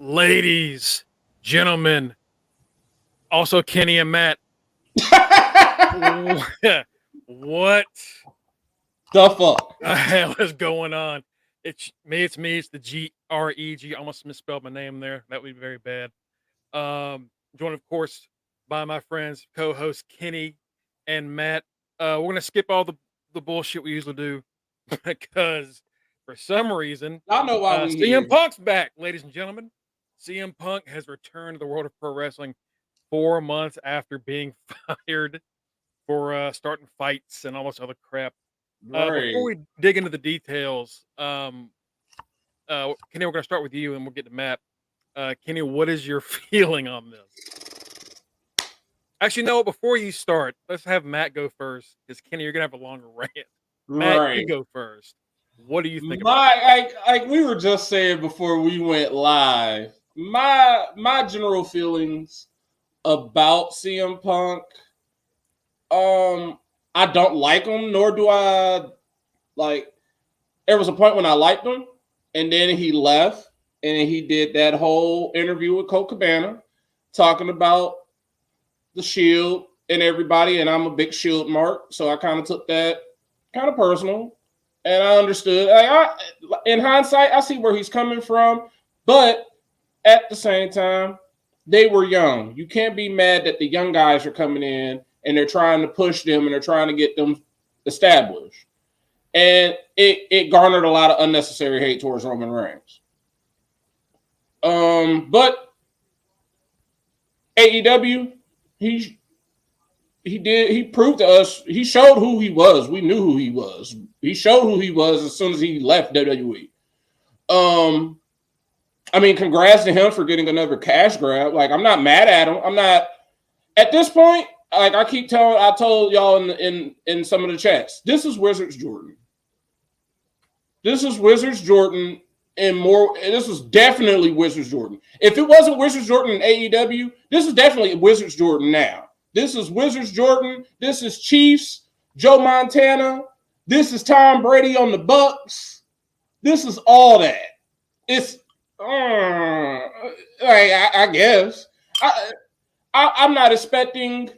Ladies, gentlemen, also Kenny and Matt. What The fuck? the hell is going on? It's me. It's the GREG. I almost misspelled my name there. That would be very bad. Joined, of course, by my friends, co-hosts Kenny and Matt. We're gonna skip all the bullshit we usually do because for some reason, I know why we CM here. Punk's back, ladies and gentlemen. CM Punk has returned to the world of pro wrestling 4 months after being fired for starting fights and all this other crap. Before we dig into the details, Kenny, we're going to start with you and we'll get to Matt. Kenny, what is your feeling on this? Actually, no, before you start, let's have Matt go first because Kenny, you're going to have a longer rant. Matt, you go first. What do you think about it? Like we were just saying before we went live, my general feelings about CM Punk, I don't like him, nor do I like. There was a point when I liked him, and then he left, and he did that whole interview with Colt Cabana, talking about the Shield and everybody, and I'm a big Shield mark, so I kind of took that kind of personal, and I understood. In hindsight, I see where he's coming from, but at the same time, they were young. You can't be mad that the young guys are coming in and they're trying to push them and they're trying to get them established. And it garnered a lot of unnecessary hate towards Roman Reigns. But AEW, he proved to us, he showed who he was. We knew who he was. He showed who he was as soon as he left WWE. I mean, congrats to him for getting another cash grab. Like, I'm not mad at him. I'm not at this point. Like I told y'all in some of the chats, this is Wizards Jordan. This is Wizards Jordan and more. This is definitely Wizards Jordan. If it wasn't Wizards Jordan in AEW, this is definitely Wizards Jordan now. This is Wizards Jordan. This is Chiefs, Joe Montana. This is Tom Brady on the Bucks. This is all that. It's I guess I'm not expecting.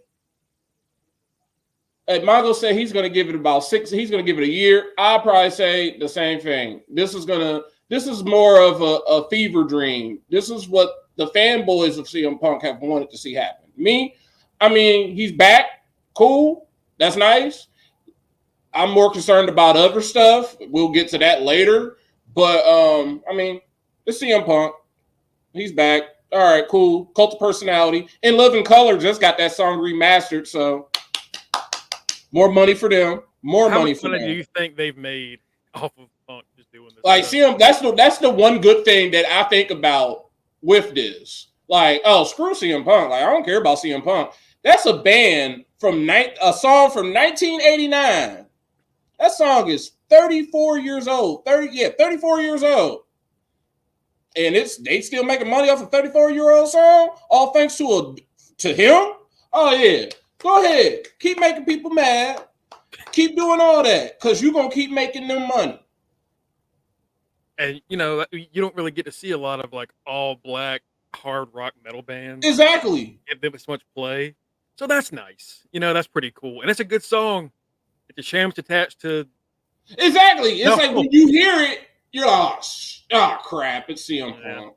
Mongo said he's going to give it about 6. He's going to give it a year. I'll probably say the same thing. This is more of a fever dream. This is what the fanboys of CM Punk have wanted to see happen. Me, I mean, he's back. Cool. That's nice. I'm more concerned about other stuff. We'll get to that later. But, I mean, it's CM Punk. He's back. All right, cool. Cult of Personality. And Love and Color just got that song remastered, so more money for them. How money for them. How much do you think they've made off of Punk just doing this? Like, CM, that's the one good thing that I think about with this. Like, oh, screw CM Punk. Like, I don't care about CM Punk. That's a band from a song from 1989. That song is 34 years old. 34 years old. And they still making money off a 34-year-old song, all thanks to him. Oh yeah, go ahead, keep making people mad, keep doing all that, because you're gonna keep making them money. And you don't really get to see a lot of like all black hard rock metal bands. Exactly. Give them as much play, so that's nice. That's pretty cool, and it's a good song. It's a sham attached to. Exactly. It's like when you hear it, you're like, oh crap, it's CM Punk.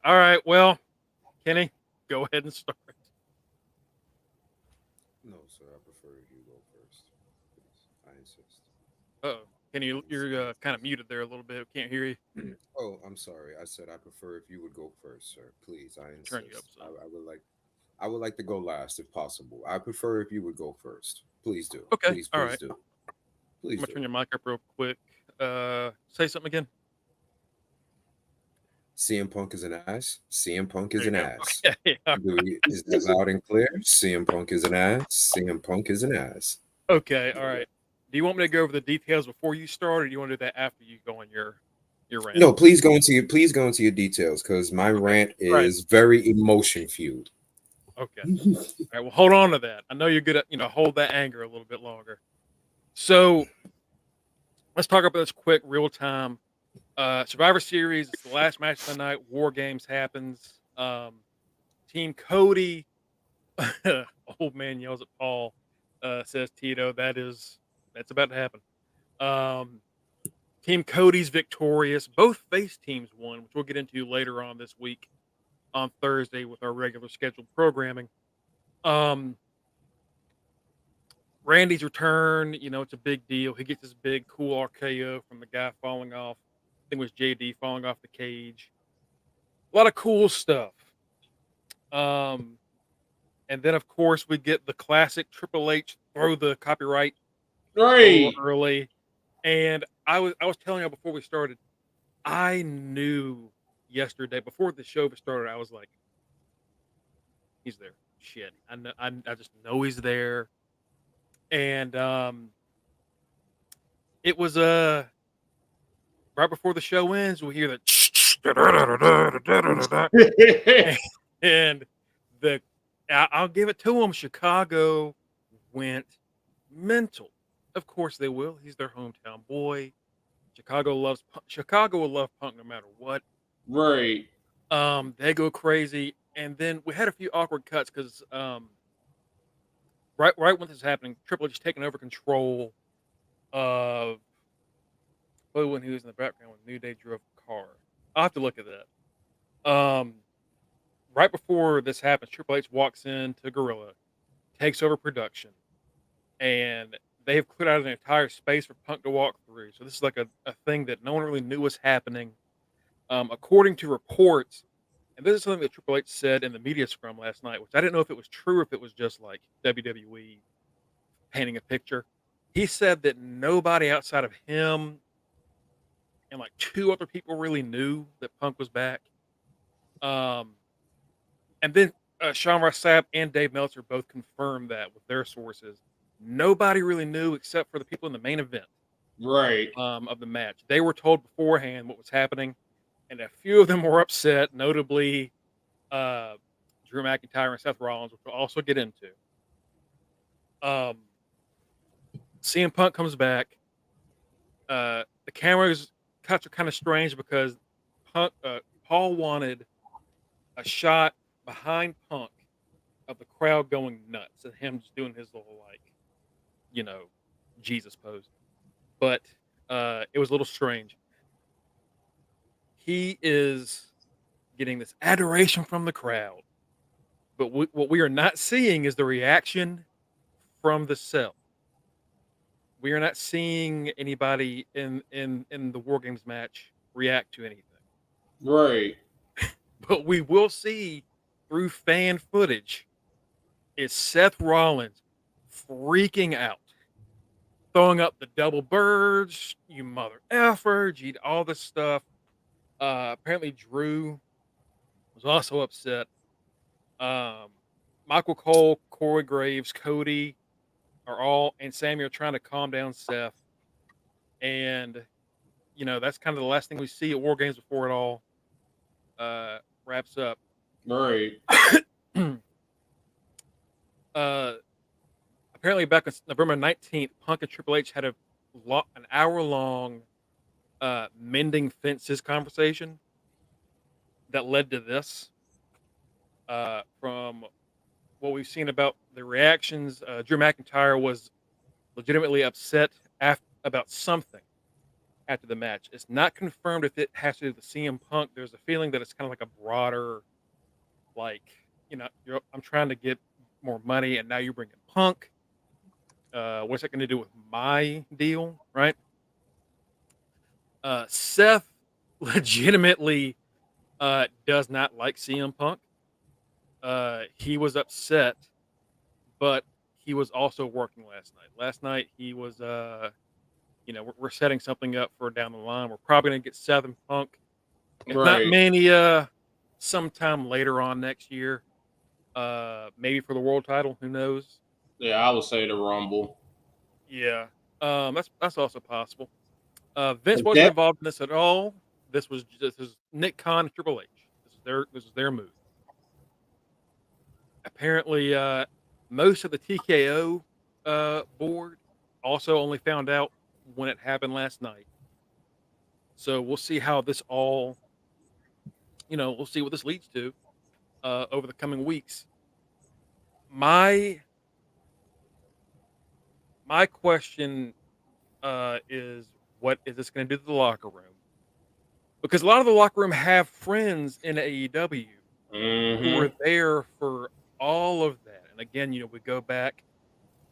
All right, well, Kenny, go ahead and start. No, sir, I prefer you go first. Please. I insist. Kenny, you're kind of muted there a little bit. Can't hear you. Oh, I'm sorry. I said I prefer if you would go first, sir. Please, I insist. Turn you up, so. I would like to go last if possible. I prefer if you would go first. Please do. Okay. Please all right. do. Please. I'm gonna turn your mic up real quick. Say something again. CM Punk is an ass. CM Punk is an ass. Okay. Is that loud and clear? CM Punk is an ass. CM Punk is an ass. Okay. All right. Do you want me to go over the details before you start, or do you want to do that after you go on your rant? No, please go into your details because my rant is very emotion fueled. Okay. All right. Well, hold on to that. I know you're good at hold that anger a little bit longer. So let's talk about this quick, real time. Survivor Series, it's the last match of the night. WarGames happens. Team Cody, old man yells at Paul, says Tito. That's about to happen. Team Cody's victorious. Both face teams won, which we'll get into later on this week on Thursday with our regular scheduled programming. Randy's return, it's a big deal. He gets this big, cool RKO from the guy falling off. I think it was JD falling off the cage. A lot of cool stuff. And then, of course, we get the classic Triple H throw the copyright early. And I was telling you before we started, I knew yesterday before the show started, I was like, he's there. Shit, I know, I just know he's there. And it was right before the show ends, we hear that, and I'll give it to him. Chicago went mental. Of course they will. He's their hometown boy. Chicago will love Punk no matter what. Right. They go crazy, and then we had a few awkward cuts because right when this is happening, Triple H is taking over control of when he was in the background when New Day drove a car. I'll have to look at that. Right before this happens, Triple H walks into Gorilla, takes over production, and they have cleared out an entire space for Punk to walk through. So this is like a thing that no one really knew was happening. According to reports, and this is something that Triple H said in the media scrum last night, which I didn't know if it was true or if it was just like WWE painting a picture. He said that nobody outside of him and like two other people really knew that Punk was back. And then Sean Ross Sapp and Dave Meltzer both confirmed that with their sources. Nobody really knew except for the people in the main event, right, of the match. They were told beforehand what was happening, and a few of them were upset, notably Drew McIntyre and Seth Rollins, which we'll also get into. CM Punk comes back. The camera's cuts are kind of strange because Paul wanted a shot behind Punk of the crowd going nuts and him just doing his little Jesus pose. But it was a little strange. He is getting this adoration from the crowd. But what we are not seeing is the reaction from the cell. We are not seeing anybody in the WarGames match react to anything. Right. But we will see through fan footage is Seth Rollins freaking out, throwing up the double birds, you mother effer, all this stuff. Apparently Drew was also upset. Michael Cole, Corey Graves, Cody and Sammy are trying to calm down Seth. And, that's kind of the last thing we see at WarGames before it all wraps up. Right. Apparently back on November 19th, Punk and Triple H had an hour-long mending fences conversation that led to this. From what we've seen about the reactions, Drew McIntyre was legitimately upset about something after the match. It's not confirmed if it has to do with CM Punk. There's a feeling that it's kind of like a broader, I'm trying to get more money, and now you bring in Punk. What's that going to do with my deal, right? Seth legitimately does not like CM Punk. He was upset, but he was also working last night. Last night he was, we're setting something up for down the line. We're probably going to get Seth and Punk, if not Mania, sometime later on next year. Maybe for the world title. Who knows? Yeah, I would say the Rumble. Yeah, that's also possible. Vince wasn't involved in this at all. This is Nick Khan and Triple H. This is their move. Apparently, most of the TKO board also only found out when it happened last night. So we'll see how this all, we'll see what this leads to over the coming weeks. My question is, what is this going to do to the locker room? Because a lot of the locker room have friends in AEW who were there for all of that. And again, we go back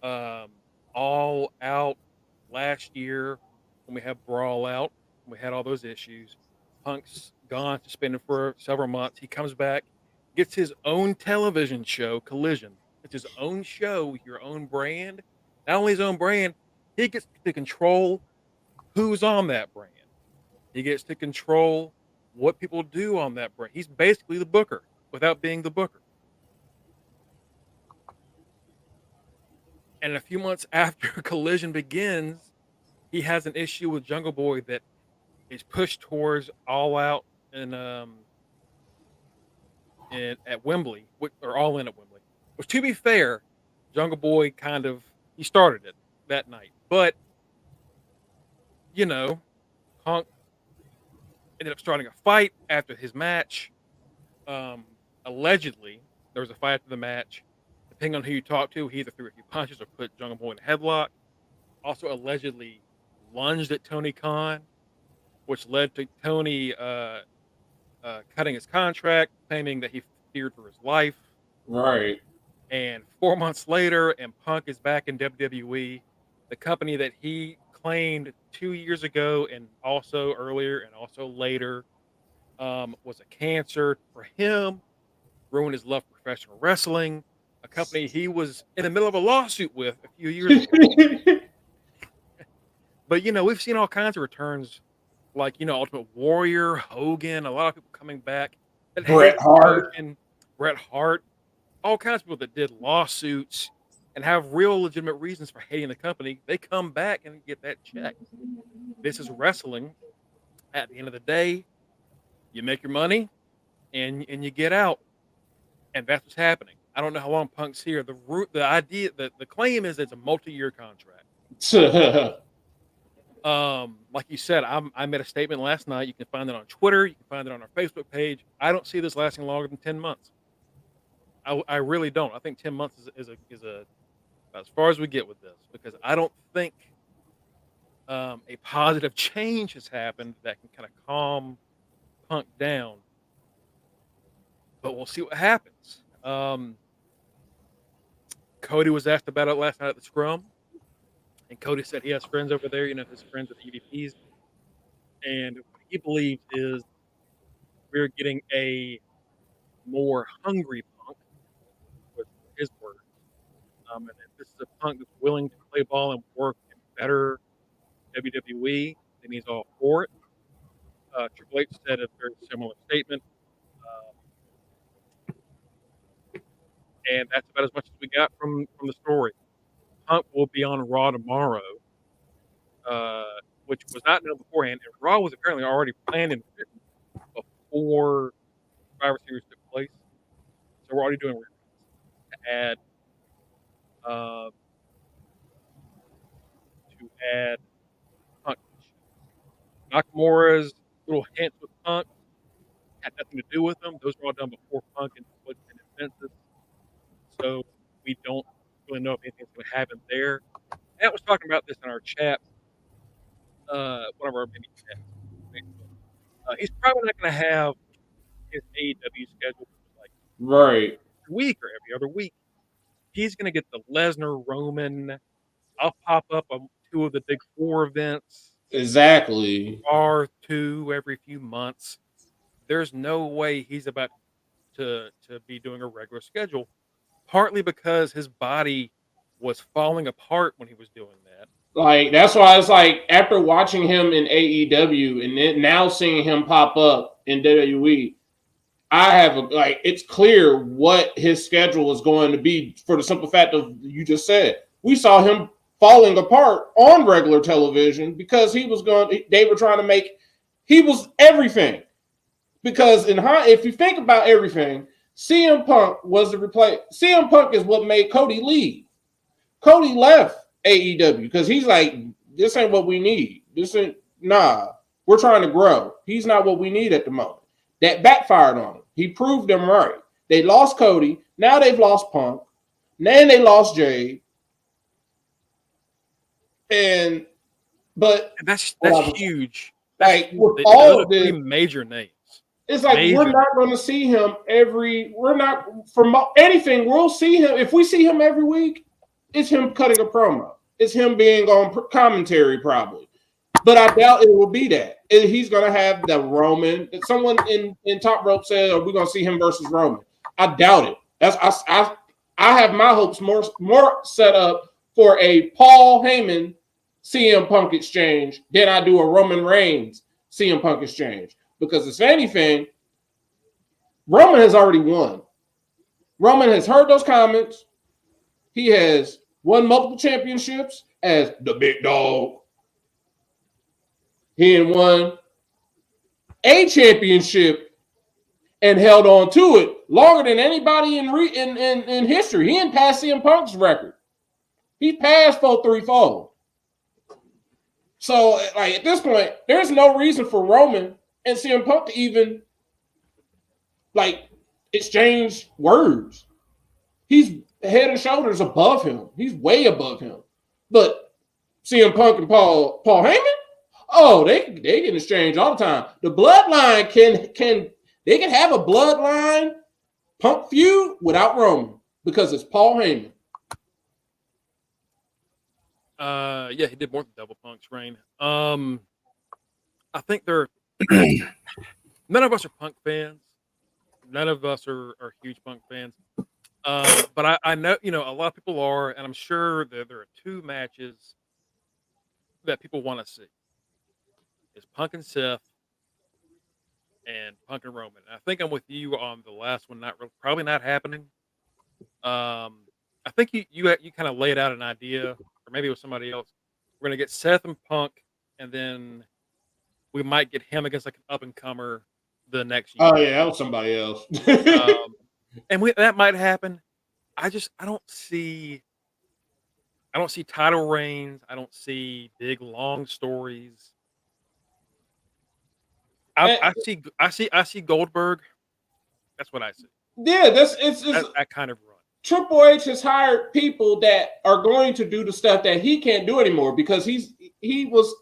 all out last year when we had Brawl Out, we had all those issues. Punk's gone, suspended for several months. He comes back, gets his own television show, Collision. It's his own show, your own brand. Not only his own brand, he gets to control who's on that brand. He gets to control what people do on that brand. He's basically the booker without being the booker. And a few months after Collision begins, he has an issue with Jungle Boy that is pushed towards All Out and at Wembley, or All In at Wembley. Which, to be fair, Jungle Boy he started it that night. But, Punk ended up starting a fight after his match. Allegedly, there was a fight after the match. Depending on who you talk to, he either threw a few punches or put Jungle Boy in a headlock. Also, allegedly lunged at Tony Khan, which led to Tony cutting his contract, claiming that he feared for his life. Right. And 4 months later, and Punk is back in WWE, the company that he claimed 2 years ago and also earlier and also later was a cancer for him, ruined his love for professional wrestling, a company he was in the middle of a lawsuit with a few years ago. But, we've seen all kinds of returns, like, Ultimate Warrior, Hogan, a lot of people coming back. Bret Hart, all kinds of people that did lawsuits and have real legitimate reasons for hating the company. They come back and get that check. This is wrestling. At the end of the day, you make your money and you get out. And that's what's happening. I don't know how long Punk's here. The idea, the claim is it's a multi-year contract. Like you said, I made a statement last night. You can find it on Twitter. You can find it on our Facebook page. I don't see this lasting longer than 10 months. I really don't. I think 10 months is as far as we get with this, because I don't think a positive change has happened that can kind of calm Punk down. But we'll see what happens. Cody was asked about it last night at the Scrum. And Cody said he has friends over there, his friends at EVPs. And what he believes is we're getting a more hungry Punk, with his words. And if this is a Punk that's willing to play ball and work in better WWE, then he's all for it. Triple H said a very similar statement. And that's about as much as we got from the story. Punk will be on Raw tomorrow, which was not known beforehand. And Raw was apparently already planned and written before Survivor Series took place. So we're already doing rewrites to add Punk. Nakamura's little hints with Punk had nothing to do with them. Those were all done before Punk and Vince's. So we don't really know if anything's going to happen there. Matt was talking about this in our chat, one of our mini chats. He's probably not going to have his AEW schedule like right every week or every other week. He's going to get the Lesnar, Roman. I'll pop up on 2 of the big 4 events. Exactly. R2 every few months. There's no way he's about to be doing a regular schedule. Partly because his body was falling apart when he was doing that. Like, that's why it's like, after watching him in AEW and then now seeing him pop up in WWE, it's clear what his schedule is going to be, for the simple fact of, you just said, we saw him falling apart on regular television because they were trying to make, he was everything. Because if you think about everything, CM Punk was the replay. CM Punk is what made Cody leave. Cody left AEW because he's like, this ain't what we need. This ain't, nah. We're trying to grow. He's not what we need at the moment. That backfired on him. He proved them right. They lost Cody. Now they've lost Punk. Then they lost Jade. But that's huge. Like with all of this, major names. It's like we're not going to see him we're not from anything. We'll see him if we see him every week. It's him cutting a promo. It's him being on commentary probably. But I doubt it will be that. He's going to have the Roman. Someone in Top Rope said, "Are we going to see him versus Roman?" I doubt it. I have my hopes more set up for a Paul Heyman CM Punk exchange than I do a Roman Reigns CM Punk exchange. Because if anything, Roman has already won. Roman has heard those comments. He has won multiple championships as the big dog. He had won a championship and held on to it longer than anybody in history. He didn't pass CM Punk's record. He passed 4-3-4. So, like at this point, there's no reason for Roman and CM Punk to even like exchange words. He's head and shoulders above him. He's way above him. But CM Punk and Paul Heyman, oh, they can exchange all the time. The bloodline can have a bloodline Punk feud without Roman because it's Paul Heyman. Yeah, he did more than double Punk's reign. I think none of us are Punk fans. None of us are huge Punk fans. But I know, a lot of people are, and I'm sure that there are two matches that people want to see. It's Punk and Seth and Punk and Roman. And I think I'm with you on the last one, probably not happening. I think you kind of laid out an idea, or maybe it was somebody else. We're going to get Seth and Punk, and then we might get him against like an up-and-comer the next year. Oh, yeah, that was somebody else. And that might happen. I don't see title reigns. I don't see big long stories. I see Goldberg. That's what I see. Yeah, it's that kind of run. Triple H has hired people that are going to do the stuff that he can't do anymore because he was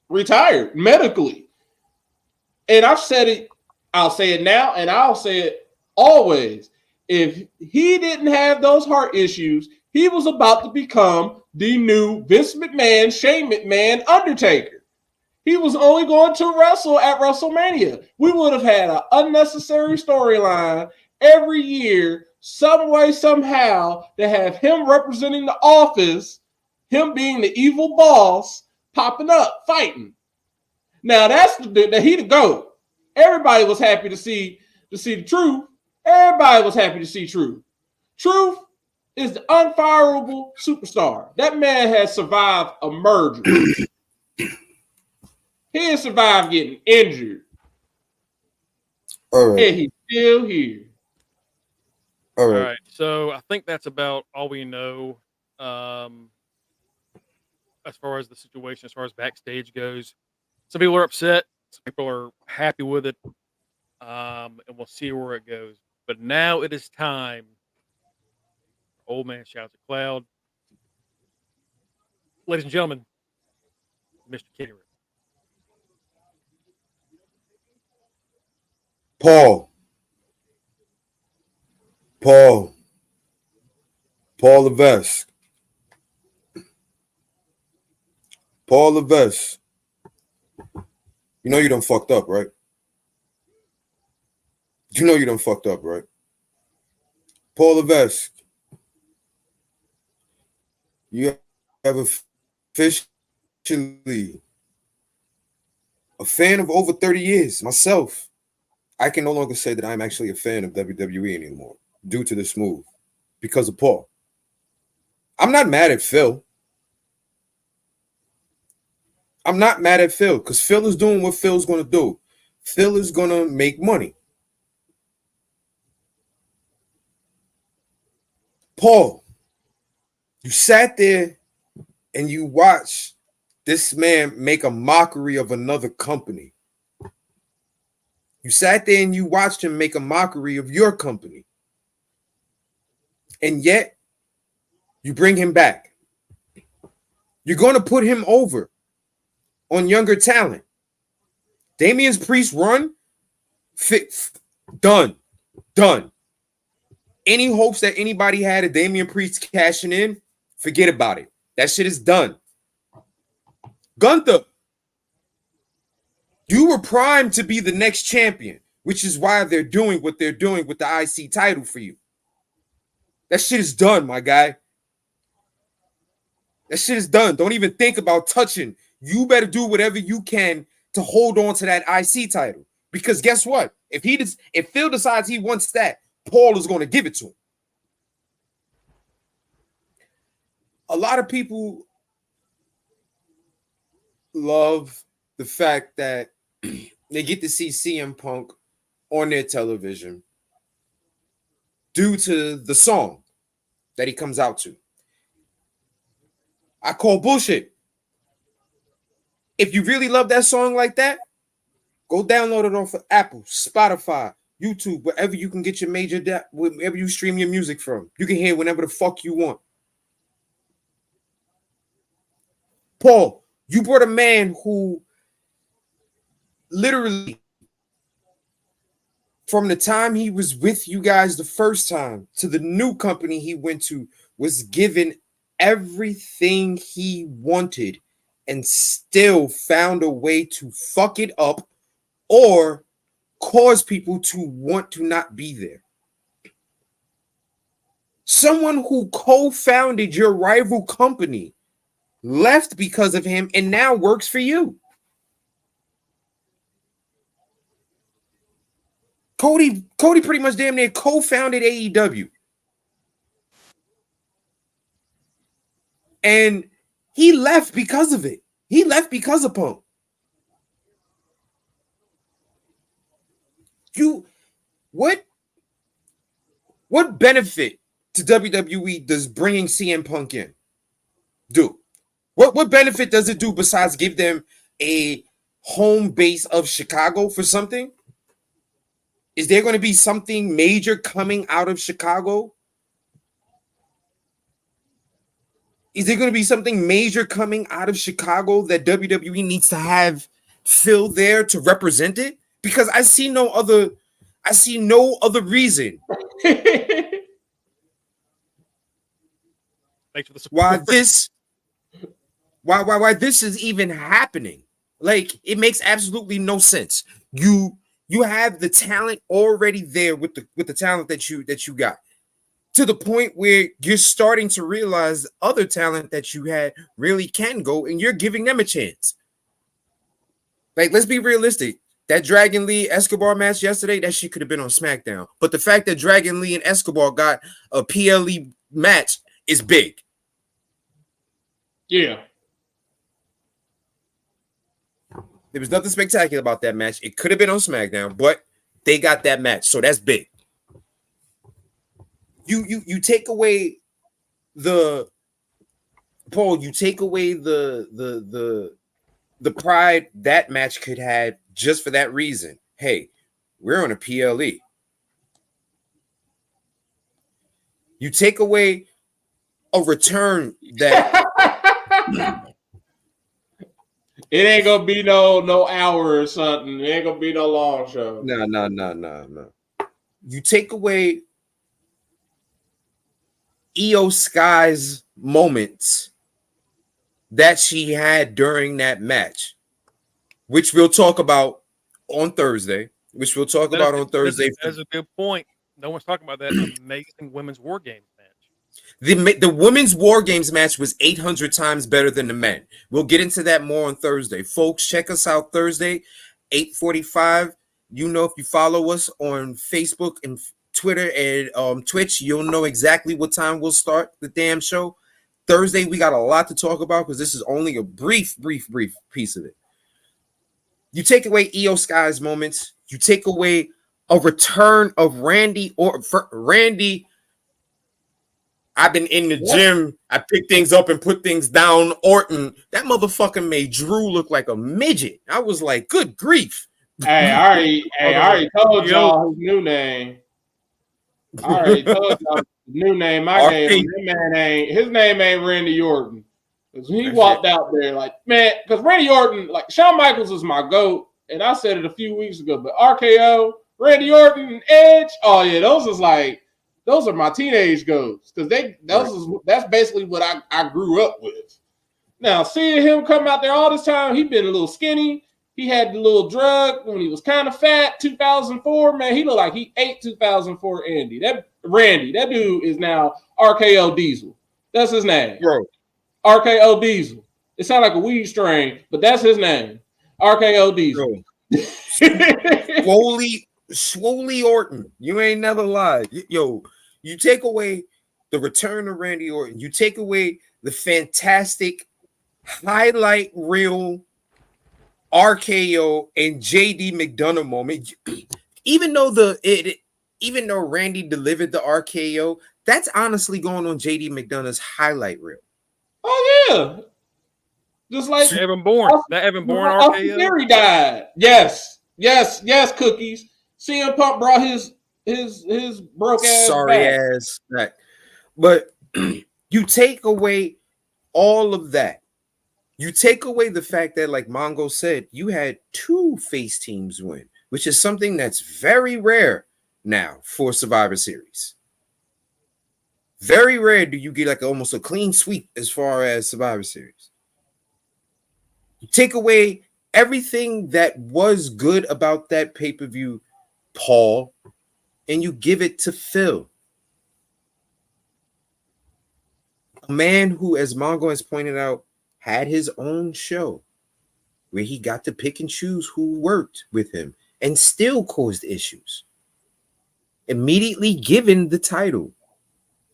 retired medically. And I've said it, I'll say it now, and I'll say it always. If he didn't have those heart issues, he was about to become the new Vince McMahon, Shane McMahon, Undertaker. He was only going to wrestle at WrestleMania. We would have had an unnecessary storyline every year, some way, somehow, to have him representing the office, him being the evil boss, popping up, fighting. Now that's the GOAT. Everybody was happy to see the truth. Everybody was happy to see Truth. Truth is the unfireable superstar. That man has survived a murder. He has survived getting injured. All right. And he's still here. All right. So I think that's about all we know as far as the situation, as far as backstage goes. Some people are upset. Some people are happy with it. And we'll see where it goes. But now it is time. Old man shouts at cloud. Ladies and gentlemen, Mr. Kenny Rick. Paul Levesque. Paul Levesque. You know you done fucked up, right? You know you done fucked up, right? Paul Levesque. You have officially a fan of over 30 years. Myself, I can no longer say that I'm actually a fan of WWE anymore due to this move because of Paul. I'm not mad at Phil. I'm not mad at Phil because Phil is doing what Phil's going to do. Phil is going to make money. Paul, you sat there and you watched this man make a mockery of another company. You sat there and you watched him make a mockery of your company. And yet, you bring him back. You're going to put him over on younger talent. Damian Priest's run, done. Any hopes that anybody had of Damian Priest cashing in, forget about it. That shit is done. Gunther, you were primed to be the next champion, which is why they're doing what they're doing with the IC title for you. That shit is done, my guy. That shit is done. Don't even think about touching. You better do whatever you can to hold on to that IC title. Because guess what? If Phil decides he wants that, Paul is going to give it to him. A lot of people love the fact that they get to see CM Punk on their television due to the song that he comes out to. I call bullshit. If you really love that song like that, go download it off of Apple, Spotify, YouTube, wherever you can get your wherever you stream your music from. You can hear it whenever the fuck you want. Paul, you brought a man who literally, from the time he was with you guys the first time to the new company he went to, was given everything he wanted and still found a way to fuck it up or cause people to want to not be there. Someone who co-founded your rival company left because of him and now works for you. Cody pretty much damn near co-founded AEW. And he left because of it. He left because of Punk. What benefit to WWE does bringing CM Punk in do? What benefit does it do besides give them a home base of Chicago for something? Is there going to be something major coming out of Chicago? Is there going to be something major coming out of Chicago that WWE needs to have Phil there to represent it? Because I see no other reason why this is even happening. Like, it makes absolutely no sense. You have the talent already there with the talent that you got, to the point where you're starting to realize other talent that you had really can go, and you're giving them a chance. Like, let's be realistic. That Dragon Lee Escobar match yesterday, that shit could have been on SmackDown. But the fact that Dragon Lee and Escobar got a PLE match is big. Yeah. There was nothing spectacular about that match. It could have been on SmackDown, but they got that match, so that's big. You take away the Paul. You take away the pride that match could have just for that reason. Hey, we're on a PLE. You take away a return that it ain't gonna be no hour or something. It ain't gonna be no long show. No. You take away Io Sky's moments that she had during that match, which we'll talk about on Thursday. That's a good point. No one's talking about that amazing women's war games match. The women's war games match was 800 times better than the men. We'll get into that more on Thursday. Folks, check us out Thursday, 8:45. You know, if you follow us on Facebook and Twitter and Twitch, you'll know exactly what time we'll start the damn show. Thursday, we got a lot to talk about because this is only a brief piece of it. You take away Io Sky's moments. You take away a return of Randy. I've been in the gym. I pick things up and put things down. Orton, that motherfucker made Drew look like a midget. I was like, good grief. Hey, I already told y'all his new name. I already told y'all his new name. I gave him. His name ain't Randy Orton. Because he walked out there like, man, because Randy Orton, like Shawn Michaels is my GOAT. And I said it a few weeks ago, but RKO, Randy Orton, and Edge, oh yeah, those are my teenage goats. Because that's basically what I grew up with. Now, seeing him come out there all this time, he been a little skinny. He had the little drug when he was kind of fat. 2004, man, he looked like he ate 2004 Andy. That dude is now RKO Diesel. That's his name. Bro. RKO Diesel. It sounds like a weed strain, but that's his name. RKO Diesel. Slowly Orton. You ain't never lied. Yo, you take away the return of Randy Orton. You take away the fantastic highlight reel RKO and JD McDonough moment. Even though Randy delivered the RKO, that's honestly going on JD McDonough's highlight reel. Oh yeah, just like Evan Bourne. That Evan Bourne RKO. Theory died. Yes, cookies. CM Punk brought his broke ass sorry back. ass back. But you take away all of that. You take away the fact that, like Mongo said, you had 2 face teams win, which is something that's very rare now for Survivor Series. Very rare do you get like almost a clean sweep as far as Survivor Series. You take away everything that was good about that pay-per-view, Paul, and you give it to Phil. A man who, as Mongo has pointed out, had his own show where he got to pick and choose who worked with him and still caused issues. Immediately given the title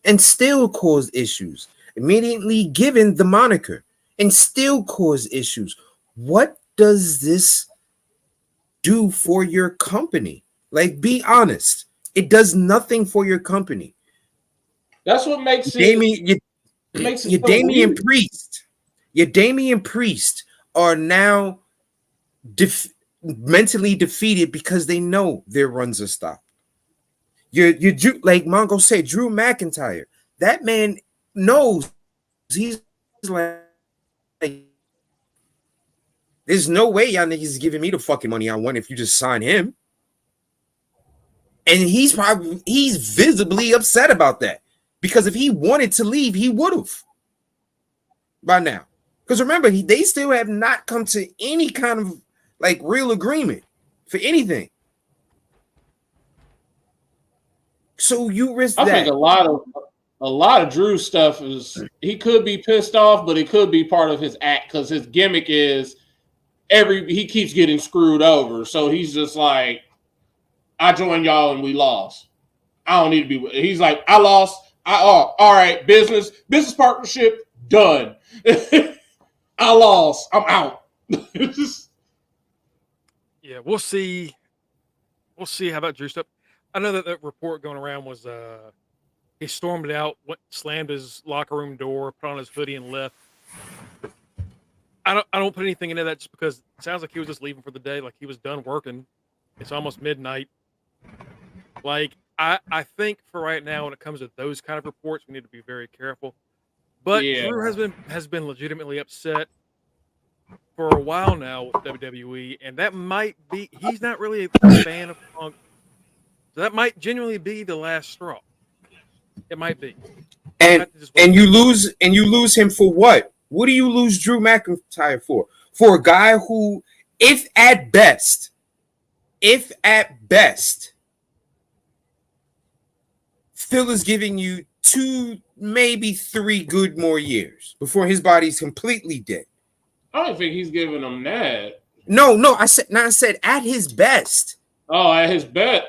and still caused issues. Immediately given the moniker and still caused issues. What does this do for your company? Like, be honest. It does nothing for your company. That's what makes your Damian Priest. Your Damian Priest are now mentally defeated because they know their runs are stopped. You like Mongo said, Drew McIntyre. That man knows he's like, there's no way y'all niggas is giving me the fucking money I want if you just sign him. And he's visibly upset about that. Because if he wanted to leave, he would have by now. Because remember, they still have not come to any kind of like real agreement for anything. So you risk that. I think a lot of Drew stuff is he could be pissed off, but it could be part of his act because his gimmick is he keeps getting screwed over. So he's just like, I joined y'all and we lost. I don't need to be. He's like, I lost. All right, business partnership done. I lost. I'm out. Yeah, we'll see. We'll see how that Drew stuff. I know that report going around was he stormed out, slammed his locker room door, put on his hoodie, and left. I don't put anything into that just because it sounds like he was just leaving for the day, like he was done working. It's almost midnight. Like I think for right now, when it comes to those kind of reports, we need to be very careful. But yeah. Drew has been legitimately upset for a while now with WWE, and that might be he's not really a fan of Punk. So that might genuinely be the last straw. It might be. And you lose him for what? What do you lose Drew McIntyre for? For a guy who, if at best, Phil is giving you 2, maybe 3 good more years before his body's completely dead. I don't think he's giving him that. No, I said at his best. Oh, at his best.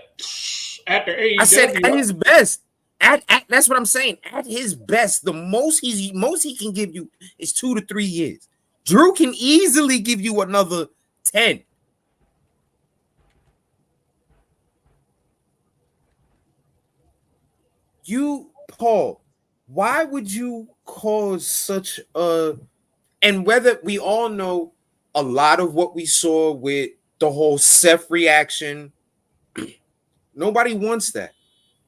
After AEW. I said at his best. At that's what I'm saying. At his best, the most he can give you is 2 to 3 years. Drew can easily give you another 10. You, Paul, why would you cause such a, and whether we all know a lot of what we saw with the whole Seth reaction, nobody wants that.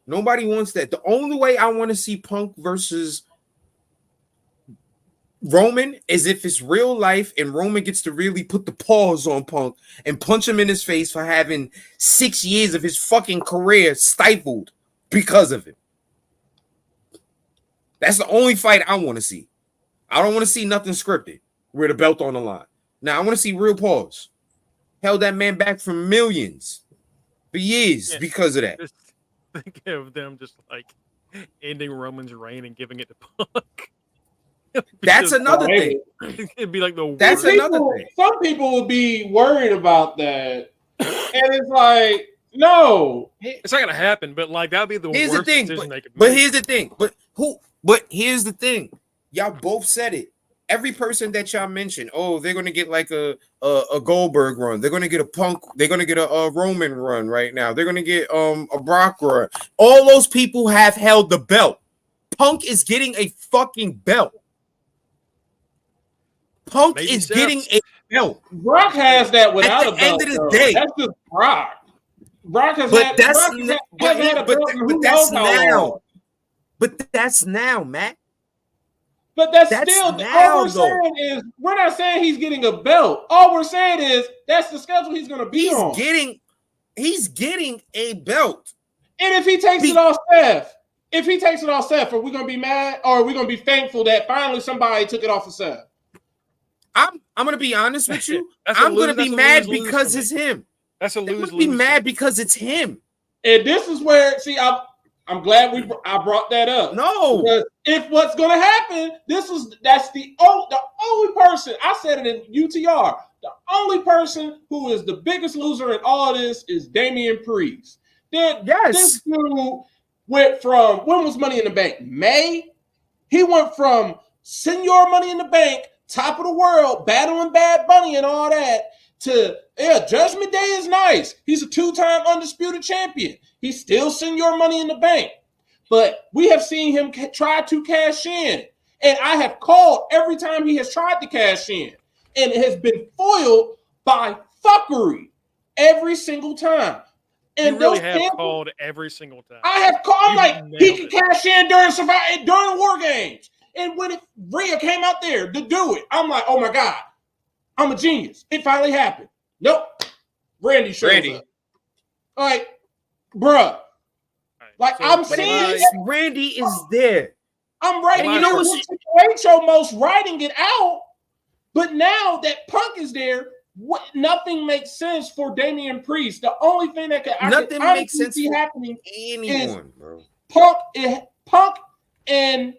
Nobody wants that. The only way I want to see Punk versus Roman is if it's real life and Roman gets to really put the paws on Punk and punch him in his face for having 6 years of his fucking career stifled because of it. That's the only fight I want to see. I don't want to see nothing scripted with a belt on the line. Now I want to see real paws. Held that man back for millions for years because of that. Just think of them just like ending Roman's reign and giving it to Punk. That's another thing. It'd be like the worst. That's another thing. Some people would be worried about that, and it's like, no, it's not gonna happen. But like that'd be the here's worst the thing. decision they could But make. here's the thing. But here's the thing. Y'all both said it. Every person that y'all mentioned, oh, they're gonna get like a Goldberg run. They're gonna get a Punk. They're gonna get a Roman run right now. They're gonna get a Brock run. All those people have held the belt. Punk is getting a fucking belt. Punk Maybe is so. getting a belt. Brock has that without At the a belt. end of the though. day. That's just Brock. Brock has But had. that's Brock has had a belt in who that's knows how long. now. But that's now, Matt. But that's Now, still all we're saying is we're not saying he's getting a belt. All we're saying is that's the schedule he's going to be on. He's getting a belt. And if he takes it off Seth, are we going to be mad or are we going to be thankful that finally somebody took it off of Seth? I'm going to be honest with you. I'm going to be mad because it's him. That's a lose-lose. I'm going to be mad because it's him. And this is where, see, I'm glad I brought that up. No, because if what's going to happen, that's the only person. I said it in UTR. The only person who is the biggest loser in all of this is Damian Priest. This dude went from, when was Money in the Bank? May. He went from Senior Money in the Bank, top of the world, battling Bad Bunny and all that, to Judgment Day is nice. He's a 2-time undisputed champion. He's still Senior Money in the Bank. But we have seen him try to cash in. And I have called every time he has tried to cash in. And it has been foiled by fuckery every single time. And you really have called every single time. I have called. I'm like, he can cash in during WarGames. And when Rhea came out there to do it, I'm like, oh my God, I'm a genius. It finally happened. Nope. Randy shows up. Like, bruh. Like, so I'm saying Randy is there. I'm writing it out. WHO most writing it out. But now that Punk is there, nothing makes sense for Damian Priest. The only thing that nothing makes sense for happening anyone, bro. Punk and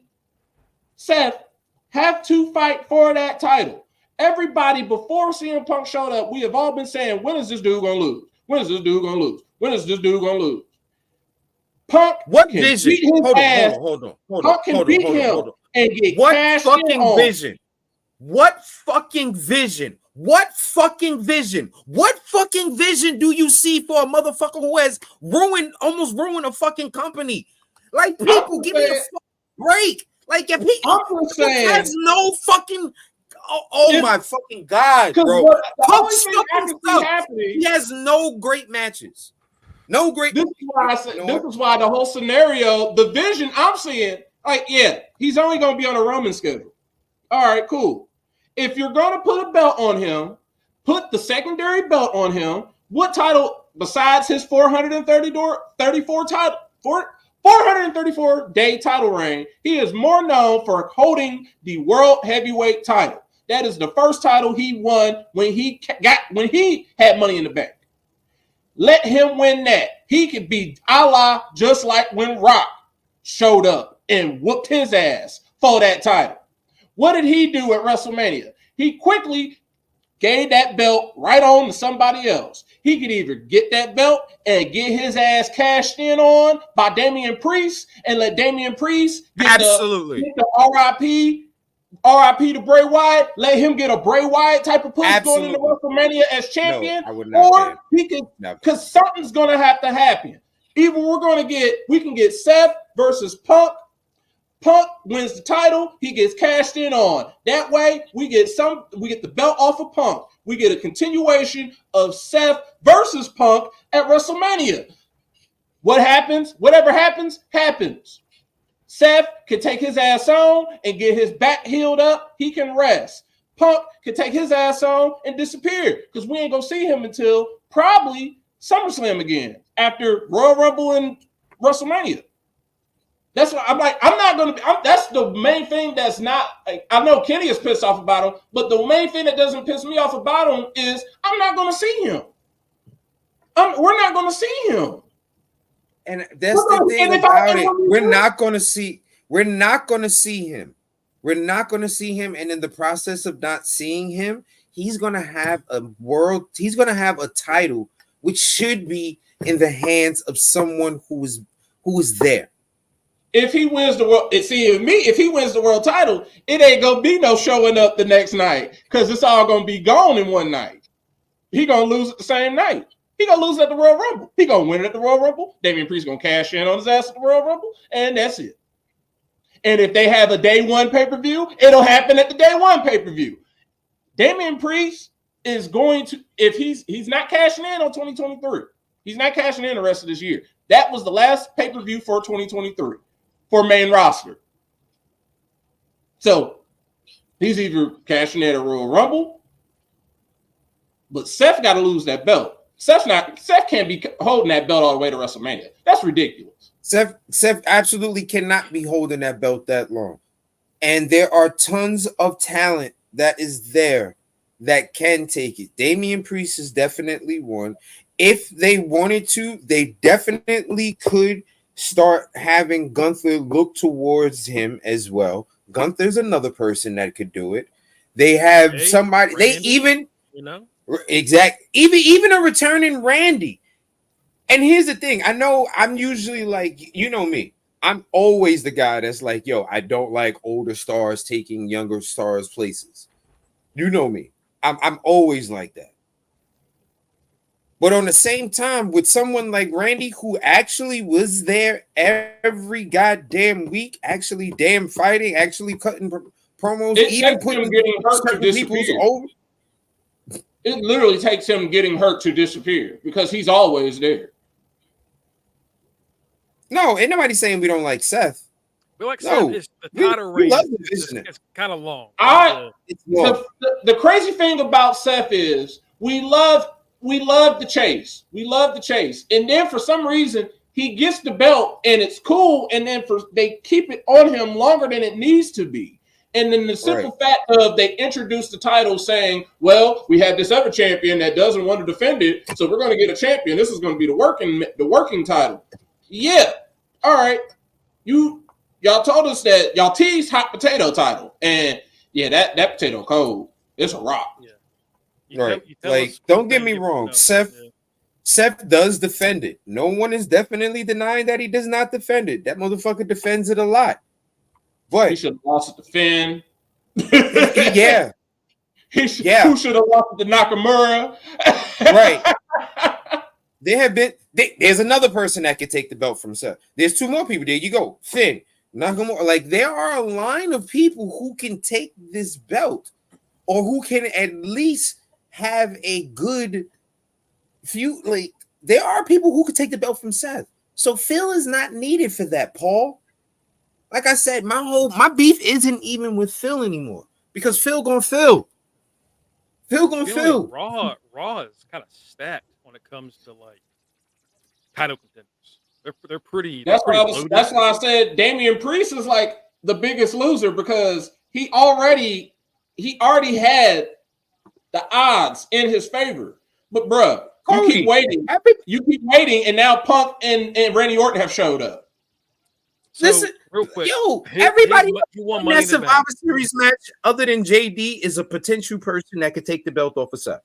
Seth have to fight for that title. Everybody before CM Punk showed up, we have all been saying, when is this dude gonna lose? When is this dude gonna lose? When is this dude gonna lose? Punk what vision? Hold on. Punk can beat him and get what cashed fucking in vision? What fucking vision? What fucking vision? What fucking vision do you see for a motherfucker who has almost ruined a fucking company? Like, people, give me a break. Like, if he has no fucking. Oh my fucking God, bro! He has no great matches. No great. This is why I said. This is why the whole scenario, the vision I'm seeing, like, yeah, he's only going to be on a Roman schedule. All right, cool. If you're going to put a belt on him, put the secondary belt on him. What title besides his 434-day title reign? He is more known for holding the World Heavyweight title. That is the first title he won when he had Money in the Bank. Let him win that. He could be a la just like when Rock showed up and whooped his ass for that title. What did he do at WrestleMania? He quickly gave that belt right on to somebody else. He could either get that belt and get his ass cashed in on by Damian Priest and let Damian Priest get the RIP to Bray Wyatt, let him get a Bray Wyatt type of push going into WrestleMania as champion, or he can, because something's going to have to happen. Either we can get Seth versus Punk Punk wins the title, he gets cashed in on. That way, we get the belt off of Punk. We get a continuation of Seth versus Punk at WrestleMania. What happens? Whatever happens, happens. Seth can take his ass on and get his back healed up. He can rest. Punk can take his ass on and disappear because we ain't gonna see him until probably SummerSlam again after Royal Rumble and WrestleMania. That's what I'm like. I'm not going to. That's the main thing that's not. Like, I know Kenny is pissed off about him, but the main thing that doesn't piss me off about him is I'm not going to see him. We're not going to see him. And that's the thing about it. We're not going to see. We're not going to see him. We're not going to see him. And in the process of not seeing him, he's going to have He's going to have a title which should be in the hands of someone who is there. If he wins the world, if he wins the world title, it ain't gonna be no showing up the next night because it's all gonna be gone in one night. He gonna lose it the same night. He gonna lose at the Royal Rumble. He gonna win it at the Royal Rumble. Damian Priest gonna cash in on his ass at the Royal Rumble, and that's it. And if they have a day one pay-per-view, it'll happen at the day one pay-per-view. Damian Priest is going to, if he's not cashing in on 2023, he's not cashing in the rest of this year. That was the last pay-per-view for 2023. For main roster. So he's either cashing in at Royal Rumble, but Seth got to lose that belt. Seth can't be holding that belt all the way to WrestleMania. That's ridiculous. Seth absolutely cannot be holding that belt that long. And there are tons of talent that is there that can take it. Damian Priest is definitely one. If they wanted to, they definitely could start having Gunther look towards him as well. Gunther's another person that could do it. They have somebody. Randy, they even, even a returning Randy. And here's the thing. I know I'm usually like, you know me. I'm always the guy that's like, yo, I don't like older stars taking younger stars' places. You know me. I'm always like that. But on the same time, with someone like Randy, who actually was there every goddamn week, actually damn fighting, actually cutting promos, even putting getting hurt to disappear. Over. It literally takes him getting hurt to disappear because he's always there. No, ain't nobody saying we don't like Seth. We like Seth. It's the title range. It's kind of long. The crazy thing about Seth is we love the chase. We love the chase. And then for some reason, he gets the belt and it's cool. And then they keep it on him longer than it needs to be. And then the simple fact of they introduced the title saying, well, we have this other champion that doesn't want to defend it. So we're going to get a champion. This is going to be the working title. Yeah. All right. Y'all told us that y'all teased hot potato title. And yeah, that potato cold. It's a rock. Yeah. Don't get me wrong. Seth does defend it. No one is definitely denying that he does not defend it. That motherfucker defends it a lot. But he should have lost it to Finn. Yeah. Who should have lost it to Nakamura? Right. There's another person that could take the belt from Seth. There's two more people. There you go. Finn, Nakamura. Like, there are a line of people who can take this belt or who can at least have a good few. Like, there are people who could take the belt from Seth. So Phil is not needed for that, Paul. Like I said, my beef isn't even with Phil anymore because Phil gonna Phil. Phil gonna Phil. Raw is kind of stacked when it comes to like title contenders. They're pretty. That's why I said Damian Priest is like the biggest loser because he already had the odds in his favor. But bruh, you keep waiting, and now Punk and Randy Orton have showed up. So, listen, real quick, everybody in that Survivor Series match, other than JD, is a potential person that could take the belt off of Seth.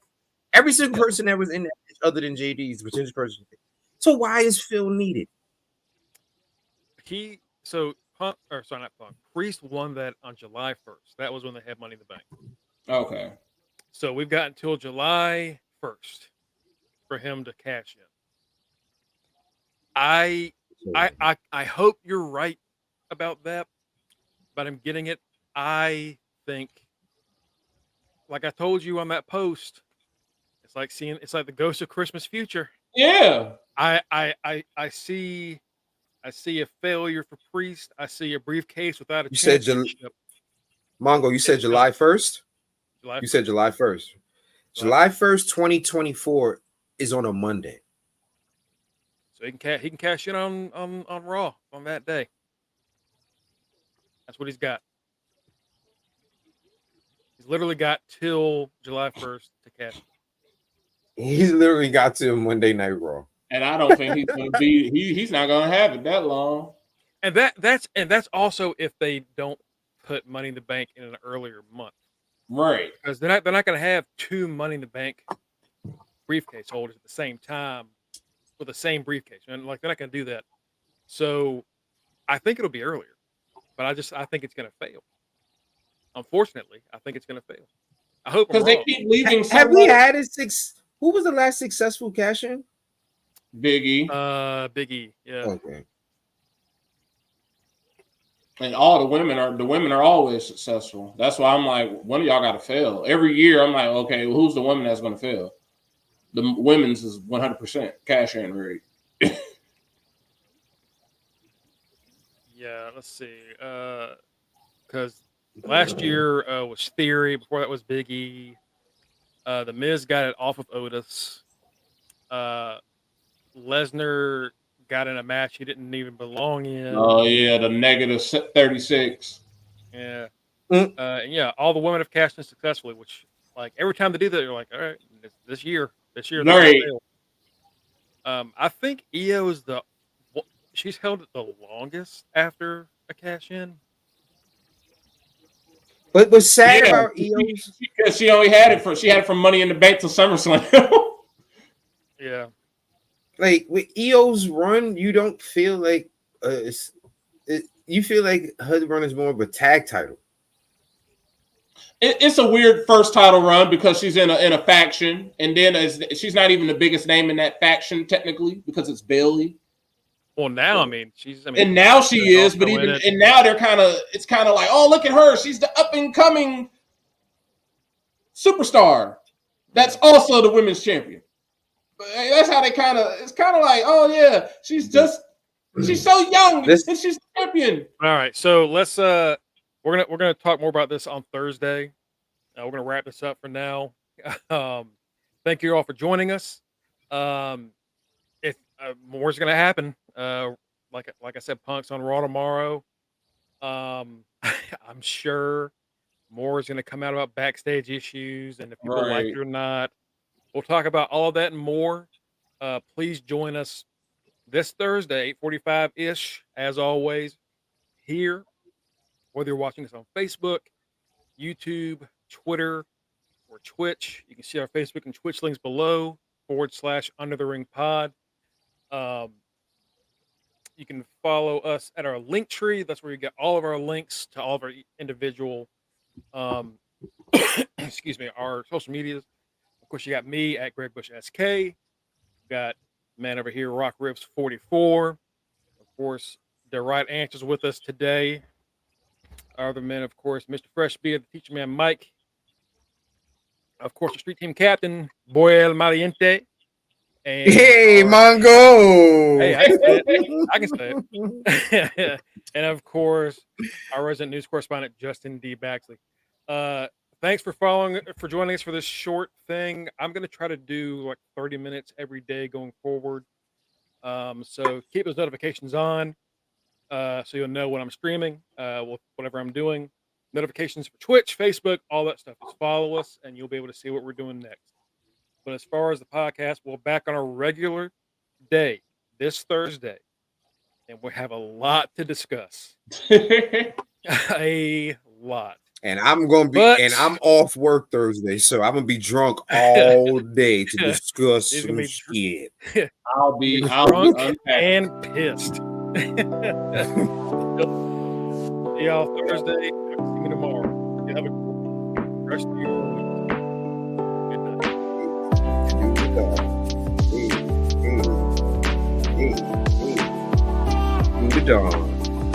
Every single person that was in that match, other than JD, is a potential person. So why is Phil needed? Priest won that on July 1st. That was when they had Money in the Bank. Okay. So we've got until July 1st for him to cash in. I hope you're right about that. about him getting it. I think, like I told you on that post, it's like the ghost of Christmas future. Yeah. I see a failure for Priest. I see a briefcase without a You said championship. Mongo, you said July 1st? You said July 1st. July 1st, 2024 is on a Monday. So he can cash in on Raw on that day. That's what he's got. He's literally got till July 1st to cash in. He's literally got to Monday Night Raw. And I don't think he's gonna be he's not gonna have it that long. And that's also if they don't put Money in the Bank in an earlier month. Right. Because they're not gonna have 2 Money in the Bank briefcase holders at the same time with the same briefcase. And like they're not gonna do that. So I think it'll be earlier. But I think it's gonna fail. Unfortunately, I think it's gonna fail. I hope because they keep leaving. Have we had a who was the last successful cash in? Biggie. Biggie, yeah. Okay. And all the women are always successful. That's why I'm like, one of y'all got to fail. Every year, I'm like, okay, well, who's the woman that's going to fail? The women's is 100% cash in rate. Yeah, let's see. Because last year was Theory. Before that was Biggie. The Miz got it off of Otis. Lesnar got in a match he didn't even belong in. Oh yeah, the negative 36. Yeah. And yeah, all the women have cashed in successfully, which like every time they do that, you're like, all right, this year. Right. I think Io is she's held it the longest after a cash in. But what's sad about Io, because she had it from Money in the Bank to SummerSlam. Yeah. like with Io's run, you don't feel like you feel like her run is more of a tag title. It's a weird first title run because she's in a faction, and then she's not even the biggest name in that faction technically because it's Bayley. Well, now and now she is, but now it's kind of like, oh, look at her, she's the up and coming superstar. That's also the women's champion. But that's how it's kind of like, oh yeah, she's so young and she's champion. All right, so let's we're gonna talk more about this on Thursday. We're gonna wrap this up for now. Thank you all for joining us. If more is gonna happen, like I said, Punk's on Raw tomorrow. I'm sure more is gonna come out about backstage issues and if people like it or not. We'll talk about all of that and more. Please join us this Thursday, 8:45-ish, as always, here. Whether you're watching us on Facebook, YouTube, Twitter, or Twitch, you can see our Facebook and Twitch links below, /Under the Ring Pod. You can follow us at our link tree. That's where you get all of our links to all of our individual, excuse me, our social medias. Of course, you got me at Greg Bush SK. You got man over here, Rock Rips 44. Of course, the right answers with us today. Our other men, of course, Mr. Freshbeard, the teacher man Mike. Of course, the street team captain, Boy El Maliente. And hey, Mongo! Hey, I can say it. And of course, our resident news correspondent, Justin D. Baxley. Thanks for joining us for this short thing. I'm going to try to do like 30 minutes every day going forward. So keep those notifications on so you'll know when I'm streaming, whatever I'm doing. Notifications for Twitch, Facebook, all that stuff. Just follow us and you'll be able to see what we're doing next. But as far as the podcast, we're back on a regular day this Thursday. And we have a lot to discuss. A lot. And I'm I'm off work Thursday, so I'm gonna be drunk all day to discuss some shit. I'll be drunk and pissed. See y'all Thursday. See me tomorrow. You have a rest of your week. Good night. Do the dog.